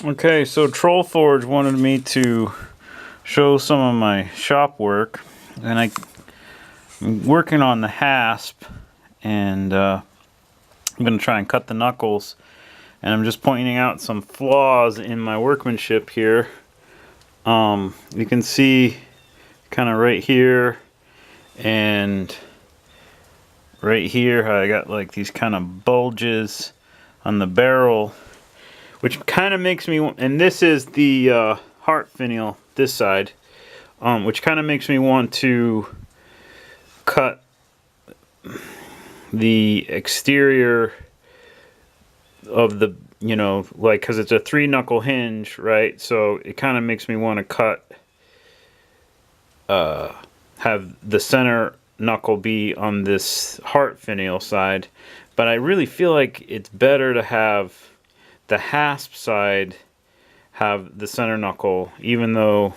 Okay, so Trollforge wanted me to show some of my shop work, and I'm working on the hasp, and I'm going to try and cut the knuckles, and I'm just pointing out some flaws in my workmanship here. You can see kind of right here and right here how I got like these kind of bulges on the barrel, which kind of makes me, and this is the heart finial, this side, which kind of makes me want to cut the exterior of the, you know, like, because it's a 3-knuckle hinge, right? So it kind of makes me want to cut, have the center knuckle be on this heart finial side. But I really feel like it's better to have the hasp side have the center knuckle, even though,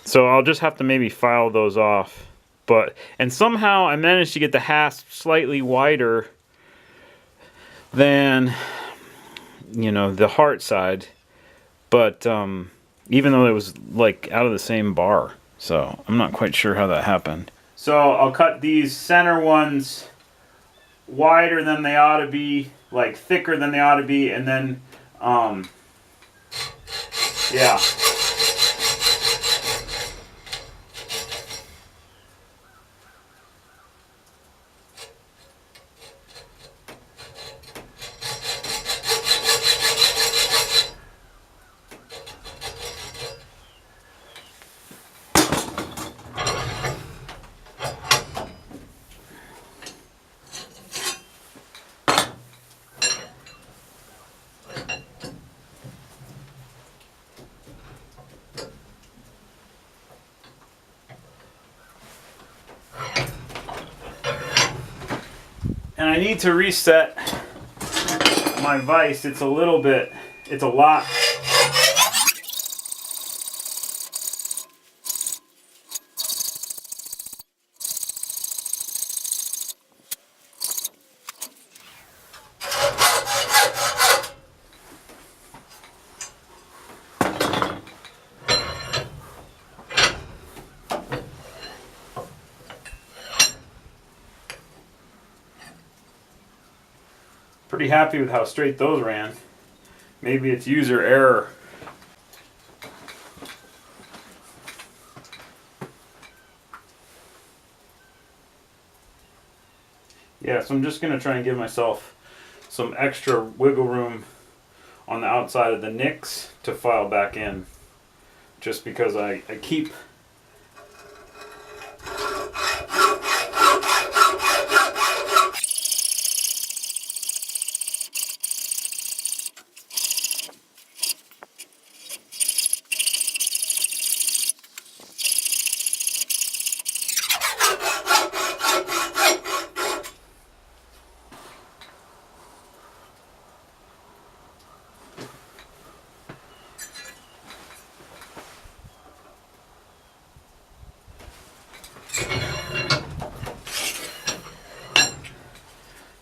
so I'll just have to maybe file those off. But, and somehow I managed to get the hasp slightly wider than, you know, the heart side, but even though it was like out of the same bar, so I'm not quite sure how that happened. So I'll cut these center ones wider than they ought to be, like thicker than they ought to be, and then yeah. And I need to reset my vise. It's a little bit, it's a lot. Pretty happy with how straight those ran. Maybe it's user error. Yeah, so I'm just going to try and give myself some extra wiggle room on the outside of the nicks to file back in. Just because I keep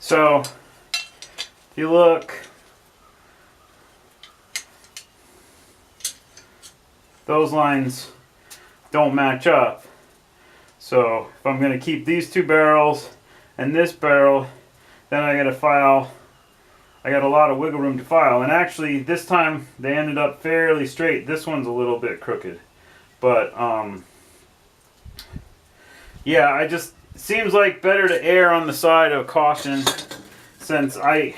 so if you look, those lines don't match up. So if I'm going to keep these two barrels and this barrel, then I got to file, I got a lot of wiggle room to file. And actually this time they ended up fairly straight. This one's a little bit crooked. But yeah, I just, seems like better to err on the side of caution, since I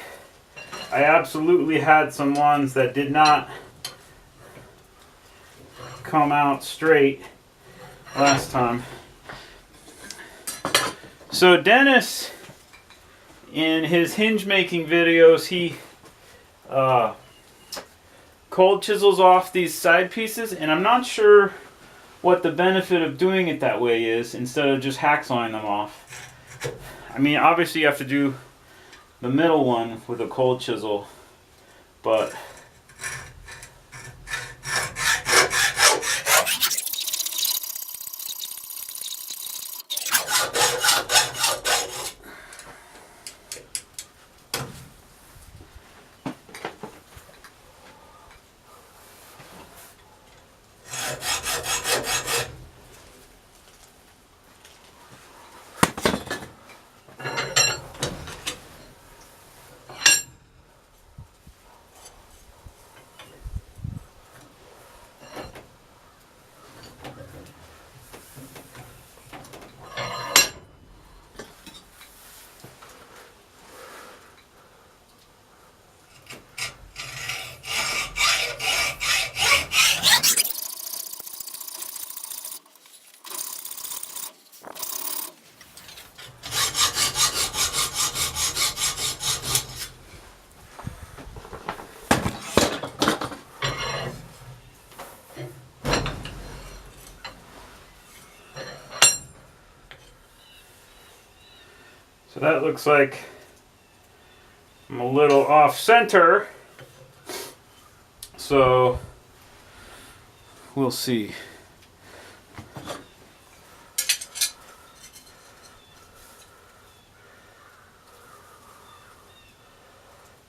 absolutely had some ones that did not come out straight last time. So Dennis, in his hinge making videos, he cold chisels off these side pieces, and I'm not sure what the benefit of doing it that way is instead of just hacksawing them off. I mean, obviously you have to do the middle one with a cold chisel, but So that looks like I'm a little off center. So we'll see.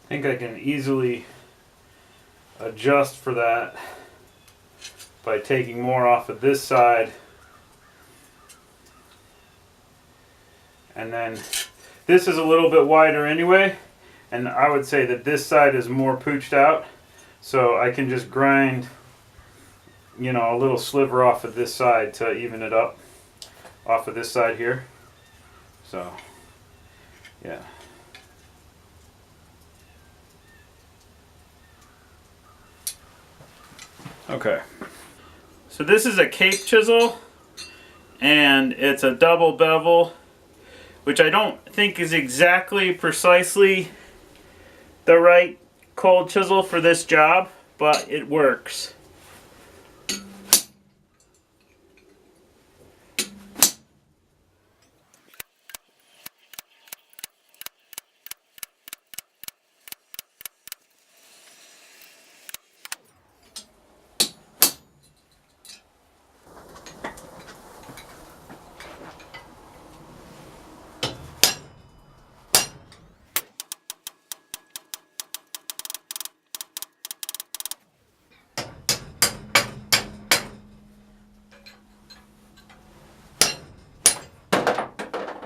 I think I can easily adjust for that by taking more off of this side. And then this is a little bit wider anyway, and I would say that this side is more pooched out, so I can just grind, you know, a little sliver off of this side to even it up off of this side here. So yeah. Okay, so this is a Cape chisel, and it's a double bevel, which I don't think is exactly precisely the right cold chisel for this job, but it works.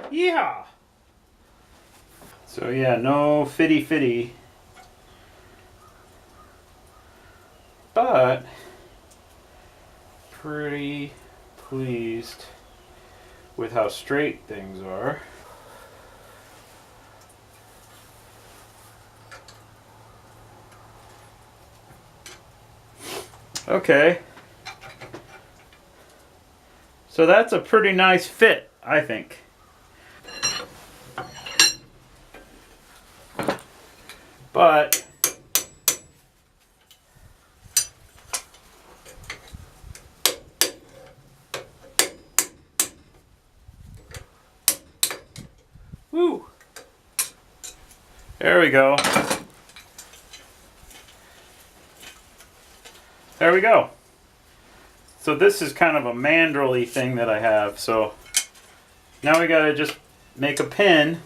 Yeah. So yeah, no fitty, but pretty pleased with how straight things are. Okay. So that's a pretty nice fit, I think. But woo. There we go. There we go. So this is kind of a mandrel-y thing that I have. So now we gotta just make a pin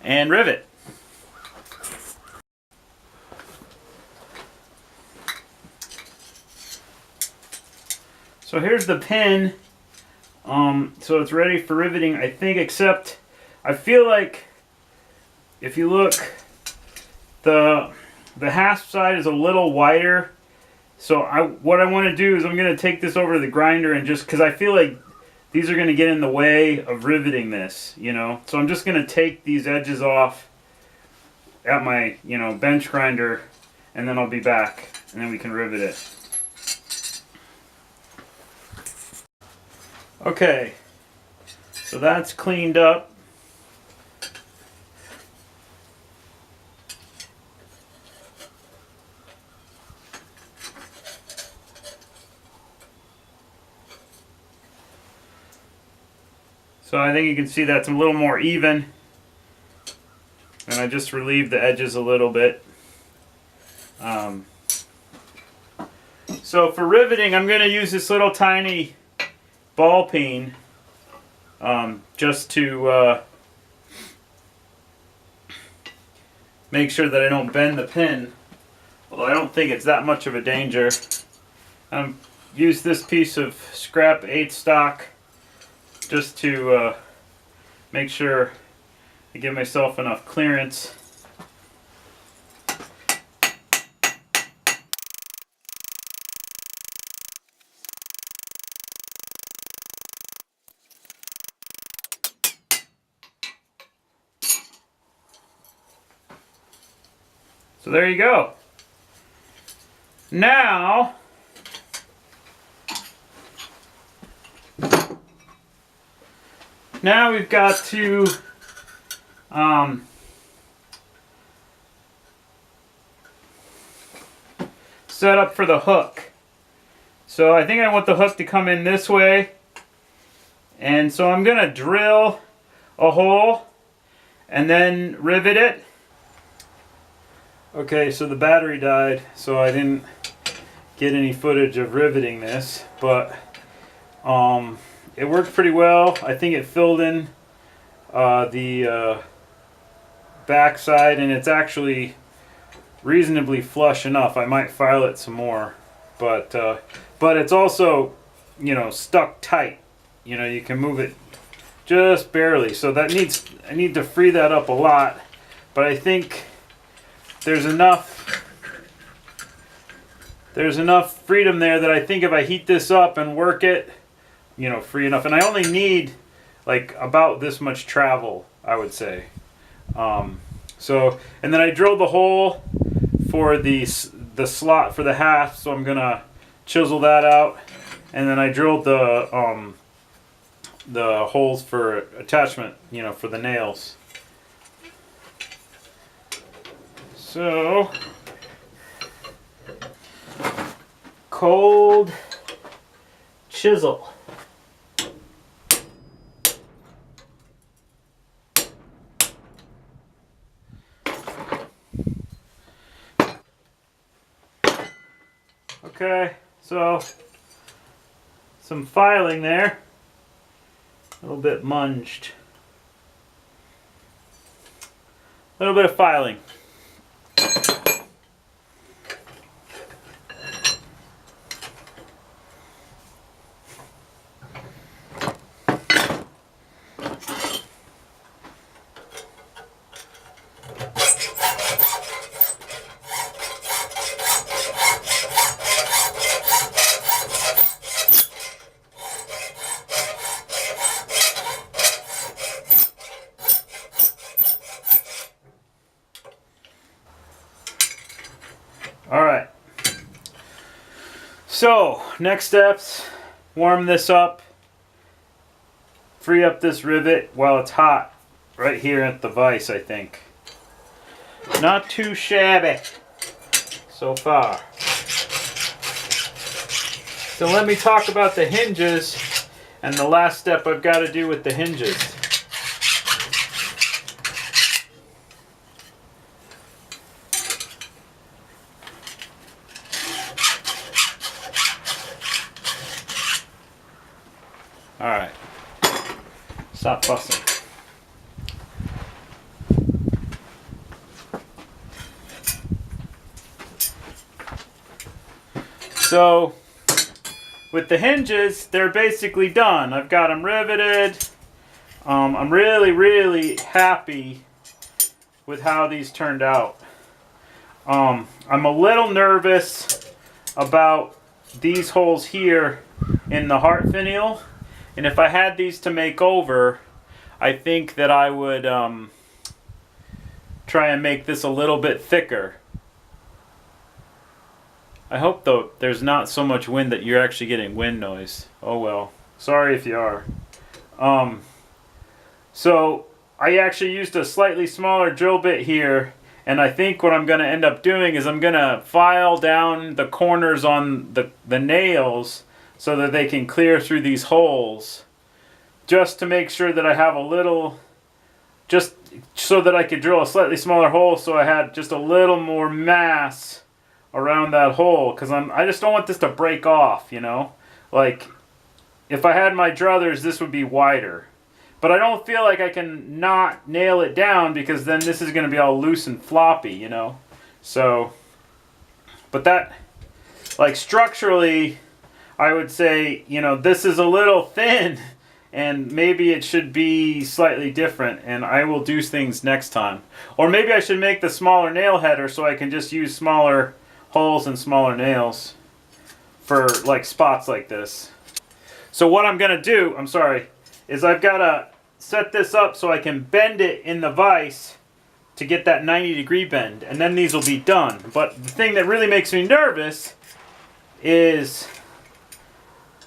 and rivet. So here's the pin. So it's ready for riveting, I think, except I feel like if you look, the hasp side is a little wider. So what I want to do is I'm going to take this over to the grinder and just, because I feel like these are going to get in the way of riveting this, you know. So I'm just going to take these edges off at my, you know, bench grinder, and then I'll be back, and then we can rivet it. Okay, so that's cleaned up. So I think you can see that's a little more even. And I just relieved the edges a little bit. So for riveting, I'm going to use this little tiny ball peen just to make sure that I don't bend the pin. Although I don't think it's that much of a danger. Use this piece of scrap 8 stock just to make sure I give myself enough clearance. So there you go. Now we've got to set up for the hook. So I think I want the hook to come in this way, And so I'm going to drill a hole and then rivet it. Okay, so the battery died, so I didn't get any footage of riveting this, but it worked pretty well. I think it filled in the backside, and it's actually reasonably flush enough. I might file it some more, but it's also, you know, stuck tight. You know, you can move it just barely. So that I need to free that up a lot, but I think there's enough freedom there that I think if I heat this up and work it, you know, free enough. And I only need like about this much travel, I would say. So, and then I drilled the hole for the slot for the hasp, so I'm gonna chisel that out, and then I drilled the holes for attachment, you know, for the nails. So, cold chisel. Okay, so some filing there, a little bit munged, a little bit of filing. Alright, so next steps, warm this up, free up this rivet while it's hot right here at the vise, I think. Not too shabby so far. So let me talk about the hinges and the last step I've got to do with the hinges. Alright, stop fussing. So, with the hinges, they're basically done. I've got them riveted. I'm really happy with how these turned out. I'm a little nervous about these holes here in the heart finial. And if I had these to make over, I think that I would try and make this a little bit thicker. I hope though there's not so much wind that you're actually getting wind noise. Oh well, sorry if you are. So I actually used a slightly smaller drill bit here, and I think what I'm going to end up doing is I'm going to file down the corners on the nails so that they can clear through these holes, just to make sure that I have a little, just so that I could drill a slightly smaller hole, so I had just a little more mass around that hole, because I just don't want this to break off, you know. Like, if I had my druthers, this would be wider, but I don't feel like I can not nail it down, because then this is going to be all loose and floppy, you know. So, but that, like, structurally, I would say, you know, this is a little thin, and maybe it should be slightly different, and I will do things next time. Or maybe I should make the smaller nail header so I can just use smaller holes and smaller nails for like spots like this. So what I'm gonna do, is I've got to set this up so I can bend it in the vise to get that 90-degree bend, and then these will be done. But the thing that really makes me nervous is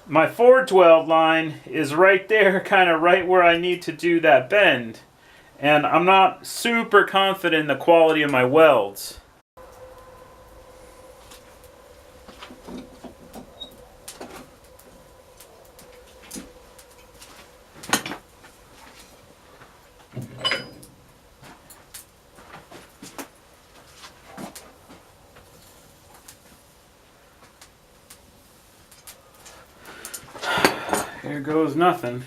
my forge weld line is right there, kind of right where I need to do that bend. And I'm not super confident in the quality of my welds. There goes nothing.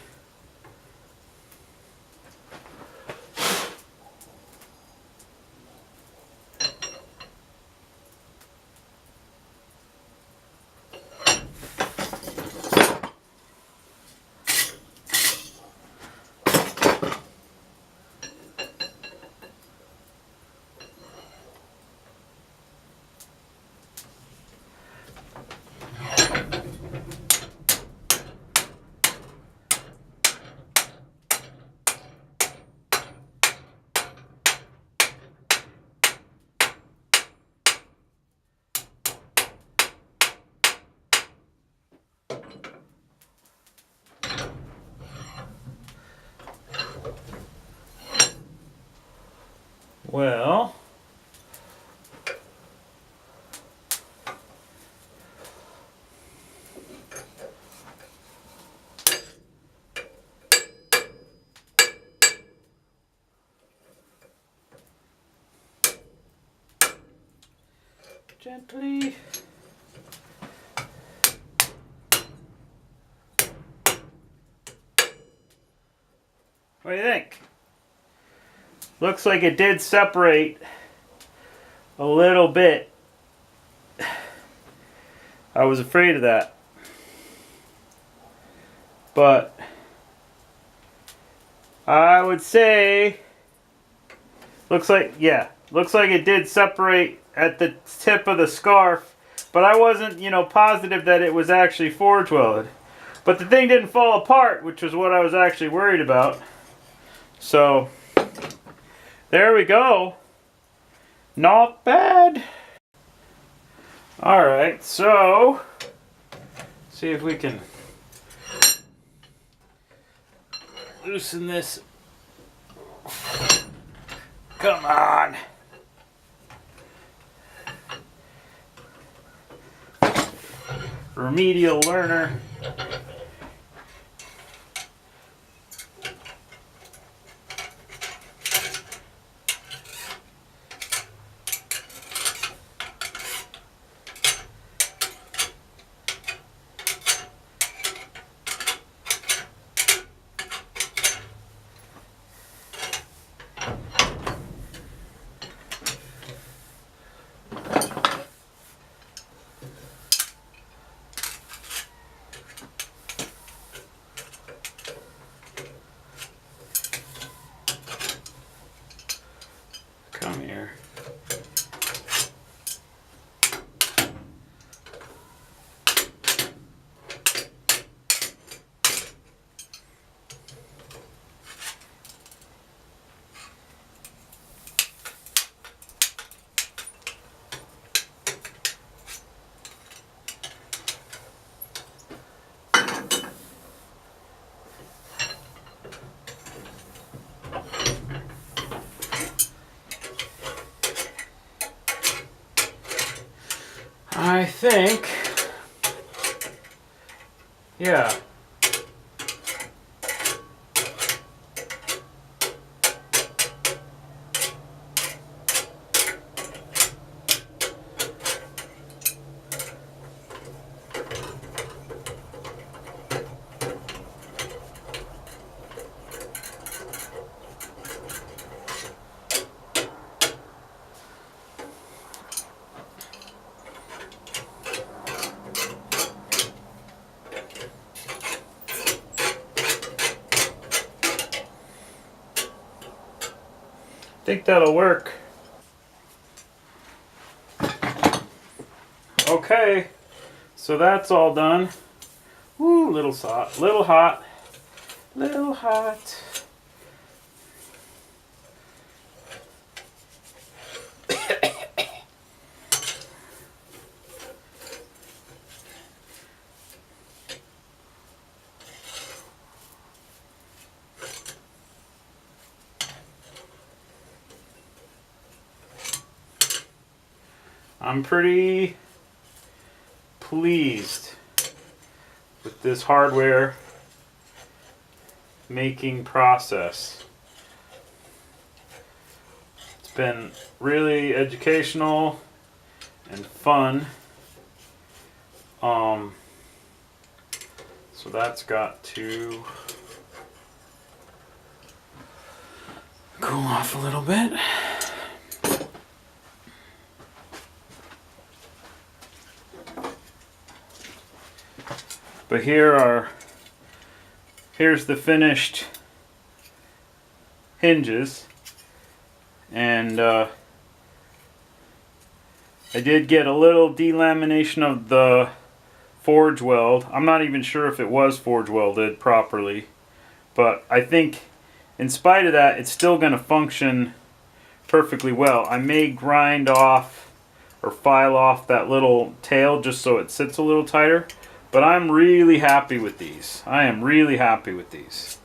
Well, gently. What do you think? Looks like it did separate a little bit. I was afraid of that. But I would say looks like it did separate at the tip of the scarf, but I wasn't, positive that it was actually forge welded. But the thing didn't fall apart, which was what I was actually worried about. So there we go. Not bad. Alright, so see if we can loosen this. Come on. Remedial learner. Come here. I think, yeah. I think that'll work. Okay, so that's all done. Woo, little hot, little hot, little hot. I'm pretty pleased with this hardware making process. It's been really educational and fun. So So that's got to cool off a little bit. But here's the finished hinges, and I did get a little delamination of the forge weld. I'm not even sure if it was forge welded properly, but I think in spite of that, it's still going to function perfectly well. I may grind off or file off that little tail just so it sits a little tighter, but I'm really happy with these. I am really happy with these.